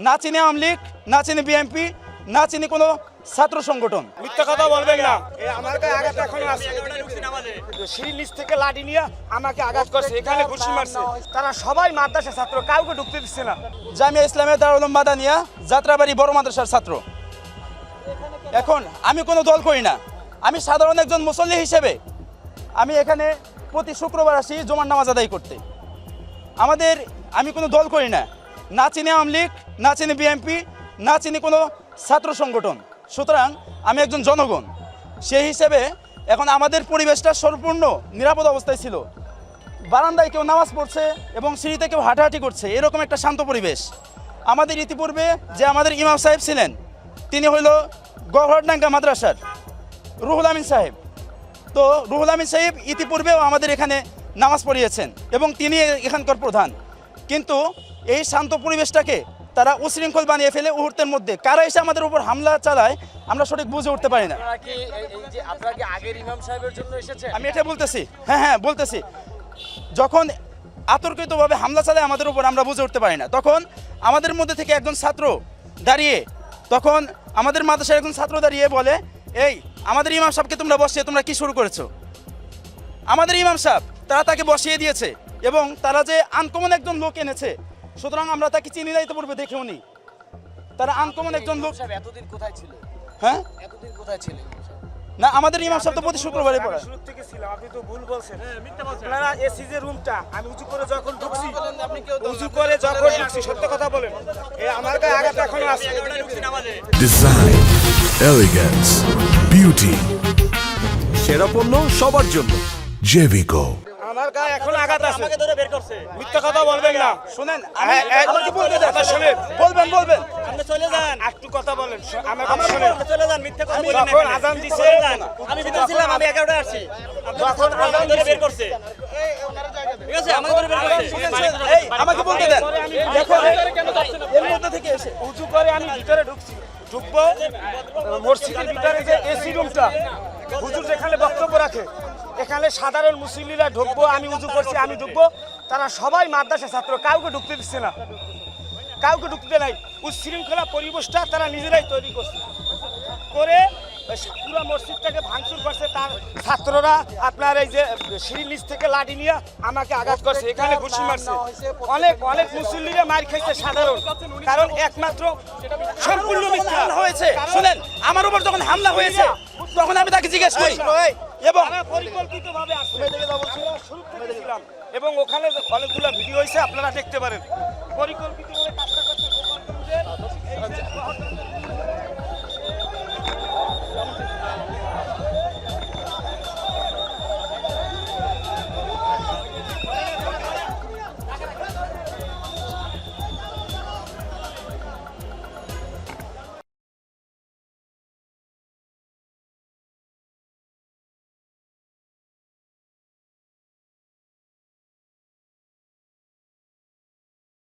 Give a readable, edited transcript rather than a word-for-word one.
না চিনি আওয়ামী লীগ, না চিনি বিএনপি, না চিনি কোনো ছাত্র সংগঠন। মিথ্যা কথা বলবেন না। আমার গায়ে আঘাত এখনো আছে। সিঁড়ির নিচ থেকে লাঠি নিয়ে আমাকে আঘাত করছে, এখানে ঘুষি মারছে। তারা সবাই মাদ্রাসা ছাত্র, কাউকে ঢুকতে দিচ্ছে না। জামিয়া ইসলামিয়া দারুল উলুম মাদানিয়া যাত্রাবাড়ি বড় মাদ্রাসার ছাত্র। এখন আমি কোনো দল করি না, আমি সাধারণ একজন মুসল্লি হিসেবে আমি এখানে প্রতি শুক্রবার আসি জুমার নামাজ আদায় করতে। আমি কোনো দল করি না, না চিনি আওয়ামী লীগ, না চিনি বিএনপি, না চিনি কোনো ছাত্র সংগঠন। সুতরাং আমি একজন জনগণ, সেই হিসেবে এখন আমাদের পরিবেশটা সম্পূর্ণ নিরাপদ অবস্থায় ছিল। বারান্দায় কেউ নামাজ পড়ছে এবং সিঁড়িতে কেউ হাঁটাহাঁটি করছে, এরকম একটা শান্ত পরিবেশ। আমাদের ইতিপূর্বে যে আমাদের ইমাম সাহেব ছিলেন, তিনি হইল গভর্নডাঙ্গা মাদ্রাসার রুহুল আমিন সাহেব। তো রুহুল আমিন সাহেব ইতিপূর্বেও আমাদের এখানে নামাজ পড়িয়েছেন এবং তিনি এখানকার প্রধান। কিন্তু এই শান্ত পরিবেশটাকে তারা উশৃঙ্খল বানিয়ে ফেলে মুহূর্তের মধ্যে। কারা এসে আমাদের উপর হামলা চালায় আমরা সঠিক বুঝে উঠতে পারি না। আমি এটা বলতেছি, হ্যাঁ বলতেছি, যখন আতর্কিতভাবে হামলা চালায় আমাদের উপর আমরা বুঝে উঠতে পারি না, তখন আমাদের মধ্যে থেকে একজন ছাত্র দাঁড়িয়ে, তখন আমাদের মাদ্রাসার একজন ছাত্র দাঁড়িয়ে বলে, এই আমাদের ইমাম সাহেবকে তোমরা বসিয়ে তোমরা কি শুরু করেছো? আমাদের ইমাম সাহেব তারা তাকে বসিয়ে দিয়েছে এবং তারা যে আনকমন একজন লোক এনেছে, সুতরাং আমরা তাকে চিনি না, ইতিপূর্বে দেখেও নি। তারা আনকমন একজন লোক। এতদিন কোথায় ছিল? হ্যাঁ, এতদিন কোথায় ছিল? না, আমাদের ইমাম সাহেব তো প্রতি শুক্রবারে পড়ায়। শুরু থেকে ছিলাম, আপনি তো ভুল বলছেন। আপনারা এসি যে রুমটা, আমি উঁচু করে যখন ঢুকছি, সত্য কথা বলেন, আমার গায়ে আঘাত এখনো আছে। ডিজাইন, এলিগেন্স, বিউটি, সেরা পণ্য সবার জন্য জেভিকো। আমার গায়ে এখন আঘাত আছে। আমাকে ধরে বের করছে। মিথ্যা কথা বলবেন না। শুনেন, আমাকে শুনেন, বলবেন। আপনি চলে যান। একটু কথা বলেন, আমার কথা শুনেন। আপনি চলে যান, মিথ্যা কথা বলেন না। যখন আজান দিছে, আমি ভিতরে ছিলাম, আমি 11টায় আসছি। যখন আজান ধরে দিছে বের করছে। ঠিক আছে, আমাকে ধরে বের করছে। এই আমাকে বলতে দেন। দেখুন, এর মধ্যে থেকে এসে উঁচু করে আমি ভিতরে ঢুকবো। মসজিদের ভিতরে যে এসি রুমটা, হুজুর যেখানে বক্তব্য রাখে, এখানে সাধারণ মুসল্লিরা ঢুকবো, আমি উঁচু করছি, আমি ঢুকবো। তারা সবাই মাদ্রাসা ছাত্র, কাউকে ঢুকতে দিচ্ছে না, কাউকে ঢুকতে নাই। উচ্ছৃঙ্খলা পরিবেশটা তারা নিজেরাই তৈরি করছে, করে পুরো মসজিদটাকে ভাঙচুর করছে। তার ছাত্ররা আপনার এই যে সিঁড়ির নিচ থেকে লাঠি নিয়ে আমাকে আঘাত করছে, এখানে ঘুষি মারছে। অনেক মুসল্লিরা মার খাইছে সাধারণ, কারণ একমাত্র সম্পূর্ণ মিথ্যা হয়েছে। শুনেন, আমার উপর যখন হামলা হয়েছে তখন আমি তাকে জিজ্ঞেস করি এবং পরিকল্পিতভাবে আসছে, শুরু থেকে ছিলাম এবং ওখানে অনেকগুলো ভিডিও হয়েছে, আপনারা দেখতে পারেন। পরিকল্পিতভাবে